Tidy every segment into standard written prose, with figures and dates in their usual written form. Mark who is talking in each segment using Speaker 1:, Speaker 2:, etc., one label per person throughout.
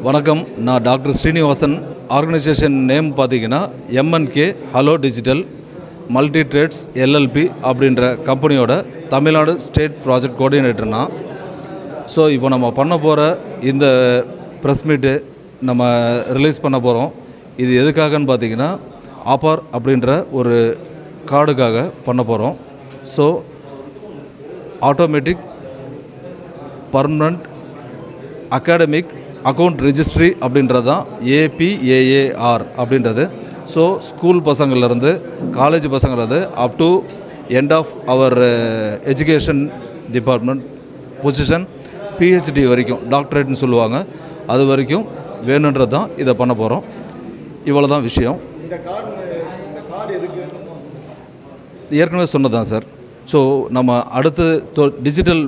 Speaker 1: வணக்கம், நான் doctor Srinivasan. Organisation name பார்த்தீங்கன்னா M N K hello digital multi trades L L P அப்படின்ற கம்பெனியோட தமிழ்நாடு ஸ்டேட் ப்ராஜெக்ட் கோஆர்டினேட்டர்னா. ஸோ இப்போ நம்ம பண்ண போகிற இந்த ப்ரெஸ் மீட்டு நம்ம ரிலீஸ் பண்ண போகிறோம். இது எதுக்காகன்னு பார்த்தீங்கன்னா ஆப்பார் அப்படின்ற ஒரு கார்டுக்காக பண்ண போகிறோம். So automatic permanent academic account registry அப்படின்றது தான் ஏபிஏஏஆர் அப்படின்றது. ஸோ ஸ்கூல் பசங்கள்லேருந்து காலேஜ் பசங்கள்லேருந்து up to end of our education department position PhD வரைக்கும் டாக்டரேட்னு சொல்லுவாங்க, அது வரைக்கும் வேணுன்றது தான் இதை பண்ண போகிறோம். இவ்வளோ தான் விஷயம். ஏற்கனவே சொன்னதான் சார். ஸோ நம்ம அடுத்து டிஜிட்டல்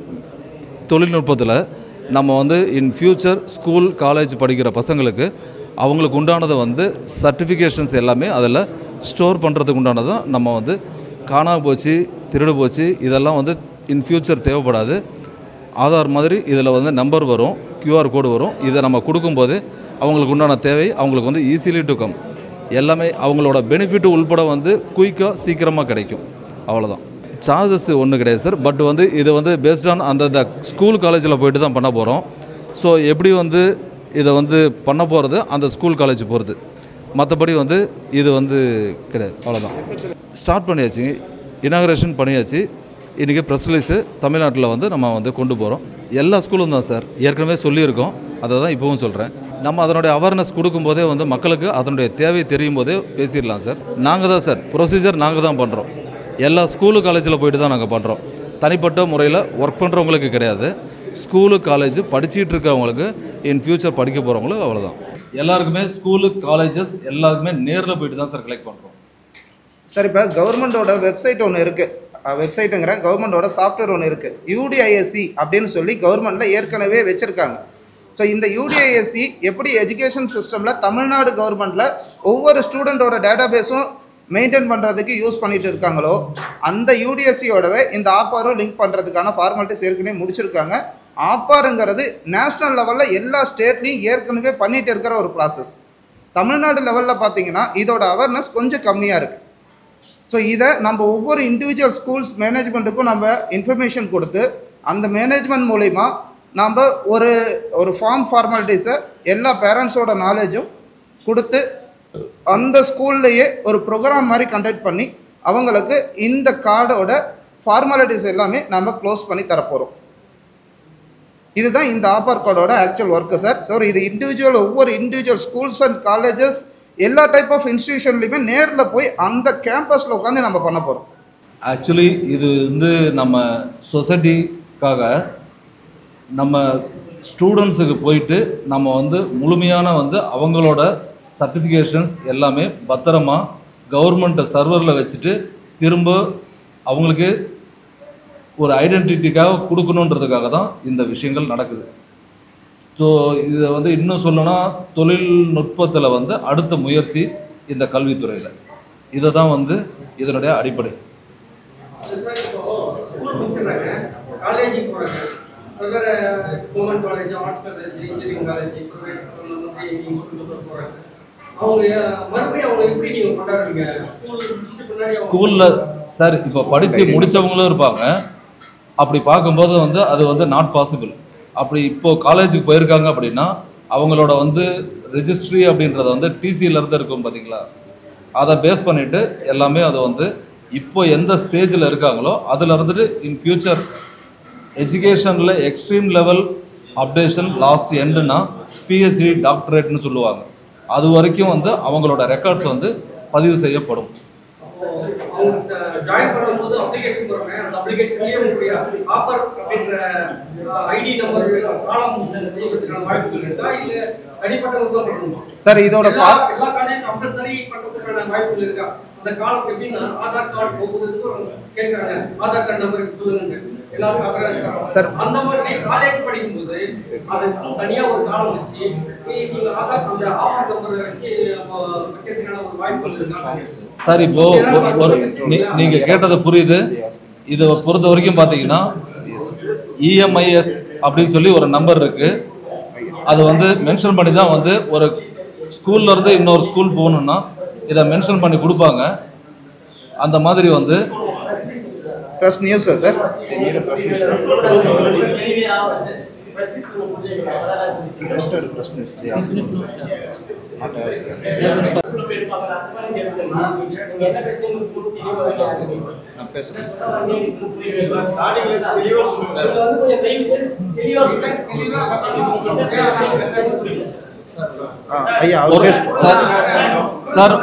Speaker 1: தொழில்நுட்பத்தில் நம்ம இன் ஃப்யூச்சர் ஸ்கூல் காலேஜ் படிக்கிற பசங்களுக்கு அவங்களுக்கு உண்டானதை சர்டிஃபிகேஷன்ஸ் எல்லாமே அதில் ஸ்டோர் பண்ணுறதுக்கு உண்டானது தான். நம்ம காணாமல் போச்சு, திருடு போச்சு, இதெல்லாம் இன் ஃப்யூச்சர் தேவைப்படாது. ஆதார் மாதிரி இதில் நம்பர் வரும், QR கோடு வரும். இதை நம்ம கொடுக்கும்போது அவங்களுக்கு உண்டான தேவை அவங்களுக்கு ஈஸிலி டு கம் எல்லாமே அவங்களோட பெனிஃபிட்டு உள்பட குயிக்காக சீக்கிரமாக கிடைக்கும். அவ்வளோதான். சார்ஜஸ் ஒன்றும் கிடையாது சார். பட் இது பேஸ்ட் ஆன் அந்த ஸ்கூல் காலேஜில் போய்ட்டு தான் பண்ண போகிறோம். ஸோ எப்படி இதை பண்ண போகிறது அந்த ஸ்கூல் காலேஜ் போகிறது, மற்றபடி இது கிடையாது. அவ்வளோதான். ஸ்டார்ட் பண்ணியாச்சு, இனாகரேஷன் பண்ணியாச்சு. இன்றைக்கி ப்ரெஸ் ரிலீஸு தமிழ்நாட்டில் நம்ம கொண்டு போகிறோம். எல்லா ஸ்கூலும் தான் சார். ஏற்கனவே சொல்லியிருக்கோம், அதை தான் இப்போவும் சொல்கிறேன். நம்ம அதனுடைய அவேர்னஸ் கொடுக்கும்போதே மக்களுக்கு அதனுடைய தேவை தெரியும் போதே பேசிடலாம் சார். நாங்கள் தான் சார் ப்ரொசீஜர் நாங்கள் தான் பண்ணுறோம். எல்லா ஸ்கூலு காலேஜில் போய்ட்டு தான் நாங்கள் பண்ணுறோம். தனிப்பட்ட முறையில் ஒர்க் பண்ணுறவங்களுக்கு கிடையாது. ஸ்கூலு காலேஜ் படிச்சுட்டு இருக்கவங்களுக்கு இன் ஃப்யூச்சர் படிக்க போகிறவங்களுக்கு அவ்வளோதான். எல்லாருக்குமே ஸ்கூலு காலேஜஸ் எல்லாருக்குமே நேரில் போய்ட்டு தான் சார் கலெக்ட் பண்ணுறோம்.
Speaker 2: சார், இப்போ கவர்மெண்ட்டோட வெப்சைட் ஒன்று இருக்குது. வெப்சைட்டுங்கிற கவர்மெண்ட்டோட சாஃப்ட்வேர் ஒன்று இருக்குது. UDISC அப்படின்னு சொல்லி கவர்மெண்ட்டில் ஏற்கனவே வச்சுருக்காங்க. ஸோ இந்த UDISC எப்படி எஜுகேஷன் சிஸ்டமில் தமிழ்நாடு கவர்மெண்ட்டில் ஒவ்வொரு ஸ்டூடெண்ட்டோட டேட்டாபேஸும் மெயின்டைன் பண்ணுறதுக்கு யூஸ் பண்ணிட்டு இருக்காங்களோ, அந்த UDISCயோடவே இந்த ஆப்பாரும் லிங்க் பண்ணுறதுக்கான ஃபார்மாலிட்டிஸ் ஏற்கனவே முடிச்சிருக்காங்க. ஆப்பாருங்கிறது நேஷ்னல் லெவலில் எல்லா ஸ்டேட்லேயும் ஏற்கனவே பண்ணிகிட்டு இருக்கிற ஒரு ப்ராசஸ். தமிழ்நாடு லெவலில் பார்த்தீங்கன்னா இதோட அவேர்னஸ் கொஞ்சம் கம்மியாக இருக்குது. ஸோ இதை நம்ம ஒவ்வொரு இண்டிவிஜுவல் ஸ்கூல்ஸ் மேனேஜ்மெண்ட்டுக்கும் நம்ம இன்ஃபர்மேஷன் கொடுத்து அந்த மேனேஜ்மெண்ட் மூலிமா நம்ம ஒரு ஃபார்மாலிட்டிஸை எல்லா பேரண்ட்ஸோட நாலேஜும் கொடுத்து அந்த ஸ்கூல்லையே ஒரு ப்ரோக்ராம் மாதிரி கண்டக்ட் பண்ணி அவங்களுக்கு இந்த கார்டோட ஃபார்மாலிட்டிஸ் எல்லாமே நம்ம க்ளோஸ் பண்ணி தரப்போகிறோம். இதுதான் இந்த ஆப்பார் கார்டோட ஆக்சுவல் ஒர்க்கு சார். ஸோ இது ஒவ்வொரு இண்டிவிஜுவல் ஸ்கூல்ஸ் அண்ட் காலேஜஸ் எல்லா டைப் ஆஃப் இன்ஸ்டிடியூஷன்லையுமே நேரில் போய் அந்த கேம்பஸில் உட்காந்து நம்ம பண்ண போகிறோம்.
Speaker 1: ஆக்சுவலி இது நம்ம சொசைட்டிக்காக நம்ம ஸ்டூடெண்ட்ஸுக்கு போயிட்டு நம்ம முழுமையான அவங்களோட சர்டிஃபிகேஷன்ஸ் எல்லாமே பத்திரமா கவர்மெண்ட் சர்வரில் வச்சுட்டு திரும்ப அவங்களுக்கு ஒரு ஐடென்டிட்டிக்காக கொடுக்கணுன்றதுக்காக தான் இந்த விஷயங்கள் நடக்குது. ஸோ இதை இன்னும் சொல்லணும்னா தொழில்நுட்பத்தில் அடுத்த முயற்சி இந்த கல்வித்துறையில். இதை தான் இதனுடைய அடிப்படை. ஸ்கூலில் சார் இப்போ படித்து முடித்தவங்களும் இருப்பாங்க. அப்படி பார்க்கும்போது அது நாட் பாசிபிள். அப்படி இப்போது காலேஜுக்கு போயிருக்காங்க அப்படின்னா அவங்களோட ரெஜிஸ்ட்ரி அப்படின்றத டிசியிலேருந்து இருக்கும் பார்த்தீங்களா, அதை பேஸ் பண்ணிவிட்டு எல்லாமே அதை இப்போ எந்த ஸ்டேஜில் இருக்காங்களோ அதில் இருந்துட்டு இன் ஃப்யூச்சர் எஜுகேஷனில் எக்ஸ்ட்ரீம் லெவல் அப்டேஷன் லாஸ்ட் எண்டுனா PhD டாக்டரேட்னு சொல்லுவாங்க. அது வரைக்கும் அவங்களோட ரெக்கார்ட்ஸ் பதிவு செய்யப்படும்.
Speaker 2: சார் இதோட
Speaker 3: அந்த காலம் எப்படின்னா ஆதார் கார்டு போகுறதுக்கு கேட்கறாங்க, ஆதார் கார்டு நம்பர் சொல்லுங்க எல்லாரும் சார். அந்த மாதிரி காலேஜ் படிக்கும்போது அதுக்கு தனியா ஒரு காலம் வச்சு நீங்க ஆதார் அந்த ஆதார் நம்பர் வச்சு கேட்கறதுக்கான ஒரு வாய்ப்பு இருக்கு
Speaker 1: சார். இப்போ நீங்க கேட்டது புரியுது. இதை பொறுத்த வரைக்கும் பார்த்தீங்கன்னா EMIS அப்படின்னு சொல்லி ஒரு நம்பர் இருக்குது. அது வந்து மென்ஷன் பண்ணி தான் வந்து ஒரு ஸ்கூல்லேருந்து இன்னொரு ஸ்கூல் போகணுன்னா இதை மென்ஷன் பண்ணி கொடுப்பாங்க. அந்த மாதிரி வந்து
Speaker 2: ப்ரெஸ் நியூஸா சார்? நான் பேசுகிறேன். ஐயா
Speaker 1: சார் சார்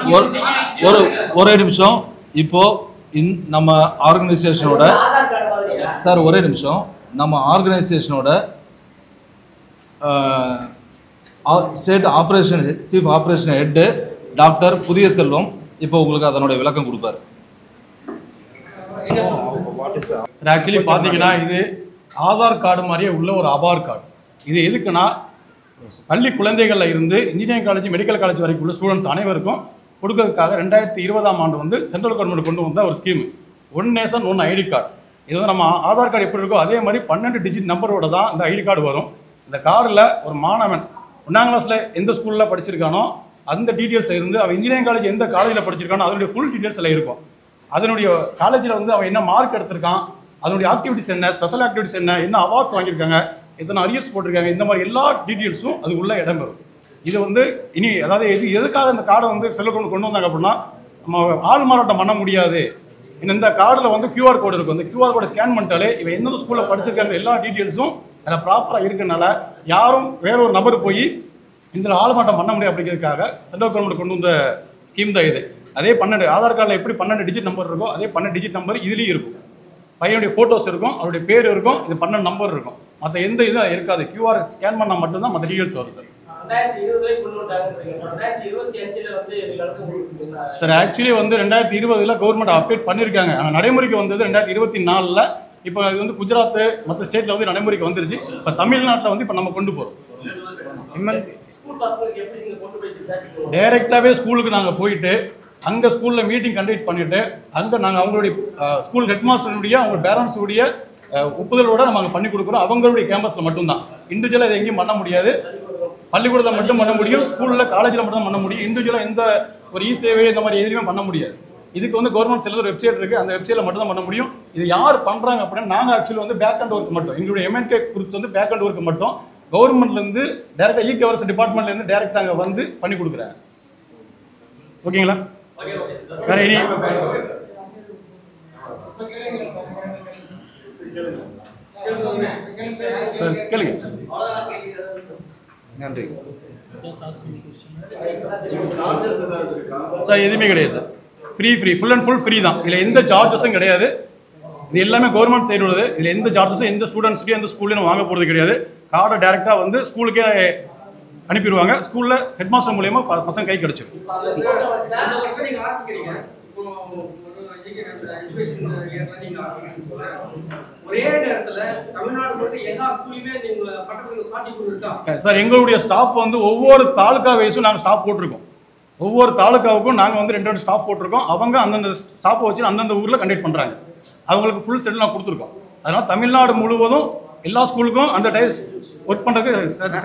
Speaker 1: ஒரே நிமிஷம். இப்போ நம்ம ஆர்கனைசேஷனோட சார் ஒரே நிமிஷம் நம்ம ஆர்கனைசேஷனோட state operation chief operation head doctor புதிய செல்வம் இப்போ உங்களுக்கு அதனுடைய விளக்கம் கொடுப்பார்.
Speaker 4: சார் ஆக்சுவலி பார்த்தீங்கன்னா இது ஆதார் கார்டு மாதிரியே உள்ள ஒரு ஆபார் கார்டு. இது எதுக்குன்னா பள்ளி குழந்தைகளில் இருந்து இன்ஜினியரிங் காலேஜ் மெடிக்கல் காலேஜ் வரைக்கும் உள்ள ஸ்டூடெண்ட்ஸ் அனைவருக்கும் கொடுக்கறதுக்காக 2020ஆம் ஆண்டு வந்து சென்ட்ரல் கவர்மெண்ட் கொண்டு வந்த ஒரு scheme one nation one ID card. இது வந்து நம்ம ஆதார் கார்டு எப்படி இருக்கோ அதே மாதிரி 12 டிஜிட் நம்பரோட தான் இந்த ஐடி கார்டு வரும். இந்த கார்டில் ஒரு மாணவன் 1ஆம் கிளாஸில் எந்த ஸ்கூலில் படிச்சிருக்கானோ அந்த டீட்டெயில்ஸ் இருந்து அவன் இன்ஜினியரிங் காலேஜ் எந்த காலேஜில் படிச்சிருக்கானோ அதனுடைய ஃபுல் டீட்டெயில்ஸ் எல்லாம் இருக்கும். அதனுடைய காலேஜில் வந்து அவன் என்ன மார்க் எடுத்திருக்கான், அதனுடைய ஆக்டிவிட்டிஸ் என்ன, ஸ்பெஷல் ஆக்டிவிட்டிஸ் என்ன அவார்ட்ஸ் வாங்கியிருக்காங்க, எத்தனை அரியர்ஸ் போட்டிருக்காங்க, இந்த மாதிரி எல்லா டீட்டெயில்ஸும் அது உள்ள இடம் பெறும். இது வந்து இனி அதாவது எதுக்காக இந்த கார்டை வந்து கொண்டு வந்தாங்க அப்படின்னா நம்ம ஆள் மாறாட்டம் பண்ண முடியாது. இந்த கார்டில் வந்து QR கோடு இருக்கும். இந்த QR கோடை ஸ்கேன் பண்ணிட்டாலே இவன் எந்த ஸ்கூலில் படிச்சிருக்காங்க எல்லா டீட்டெயில்ஸும் அதில் ப்ராப்பராக இருக்கனால யாரும் வேற ஒரு நபர் போய் இதில் ஆள் மாற்றம் பண்ண முடியாது. அப்படிங்கிறதுக்காக சென்ட்ரல் கவர்மெண்ட் கொண்டு வந்த ஸ்கீம் தான் இது. அதே 12 ஆதார் கார்டில் எப்படி 12 டிஜிட் நம்பர் இருக்கோ அதே 12 டிஜிட் நம்பர் இதுலேயும் இருக்கும். பையனுடைய ஃபோட்டோஸ் இருக்கும், அவருடைய பேர் இருக்கும், இது 12 நம்பர் இருக்கும். மற்ற எந்த இதுவும் இருக்காது. QR ஸ்கேன் பண்ணால் மட்டும்தான் மற்ற டீட்டெயில்ஸ் வரும் சார். சார் ஆக்சுவலி வந்து 2020 கவர்மெண்ட் அப்டேட் பண்ணியிருக்காங்க. நடைமுறைக்கு வந்தது 2024. இப்போ அது வந்து குஜராத் மற்ற ஸ்டேட்டில் வந்து நடைமுறைக்கு வந்துருச்சு. இப்போ தமிழ்நாட்டில் வந்து இப்போ நம்ம கொண்டு போகிறோம். டைரெக்டாகவே ஸ்கூலுக்கு நாங்கள் போயிட்டு அங்கே ஸ்கூலில் மீட்டிங் கண்டக்ட் பண்ணிவிட்டு அங்கே நாங்கள் அவங்களுடைய ஸ்கூல் ஹெட் மாஸ்டருடைய அவங்க பேரண்ட்ஸுடைய ஒப்புதலோடு நம்ம அங்கே பண்ணி கொடுக்குறோம். அவங்களுடைய கேம்பஸில் மட்டும்தான். இண்டிவிஜுவலாக இதை எங்கேயும் பண்ண முடியாது. பள்ளிக்கூடத்தில் மட்டும் பண்ண முடியும், ஸ்கூலில் காலேஜில் மட்டும் தான் பண்ண முடியும். இண்டிவிஜுவலாக எந்த ஒரு சேவை இந்த மாதிரி எதுவுமே பண்ண முடியாது. இதுக்கு வந்து கவர்மெண்ட் செல்லுற வெப்சைட் இருக்குது, அந்த வெப்சைட்டில் மட்டும் தான் பண்ண முடியும். இது யார் பண்ணுறாங்க அப்படின்னா நாங்கள் ஆக்சுவலி வந்து பேக் அண்ட் ஒர்க் மட்டும் எங்களுடைய MNK குரூப்ஸ் வந்து பேக் அண்ட் ஒர்க் மட்டும் கவர்மெண்ட்லேருந்து டேரெக்டாக இ-கவர்ஸ் டிபார்ட்மெண்ட்லேருந்து டேரெக்டாக அங்கே வந்து பண்ணி கொடுக்குறாங்க. ஓகேங்களா? வேற இனி சார் கேளுங்க.
Speaker 2: நன்றி
Speaker 4: சார். எதுவுமே கிடையாது sir. Free full and full free தான். இதில் எந்த சார்ஜஸும் கிடையாது. இது எல்லாமே கவர்மெண்ட் சைடு உள்ளது. இதில் எந்த சார்ஜஸும் எந்த ஸ்டூடெண்ட்ஸ்க்கு எந்த ஸ்கூல்லையும் வாங்க போகிறது கிடையாது. கார்டை டேரெக்டாக வந்து ஸ்கூலுக்கே அனுப்பிடுவாங்க. ஸ்கூலில் ஹெட் மாஸ்டர் மூலயமா பசங்க கை கிடைச்சிடும். சார் எங்களுடைய ஸ்டாஃப் வந்து ஒவ்வொரு தாலுக்கா வைஸும் நாங்கள் ஸ்டாஃப் போட்டிருக்கோம். ஒவ்வொரு தாலுக்காவுக்கும் நாங்கள் வந்து 2 ஸ்டாஃப் போட்டிருக்கோம். அவங்க அந்தந்த ஸ்டாஃபை வச்சு அந்தந்த ஊரில் கண்டக்ட் பண்ணுறாங்க. அவங்களுக்கு ஃபுல் செட்டில் நான் கொடுத்துருக்கோம். அதனால் தமிழ்நாடு முழுவதும் எல்லா ஸ்கூலுக்கும் அந்த டைஸ் ஒர்க் பண்ணுறதுக்கு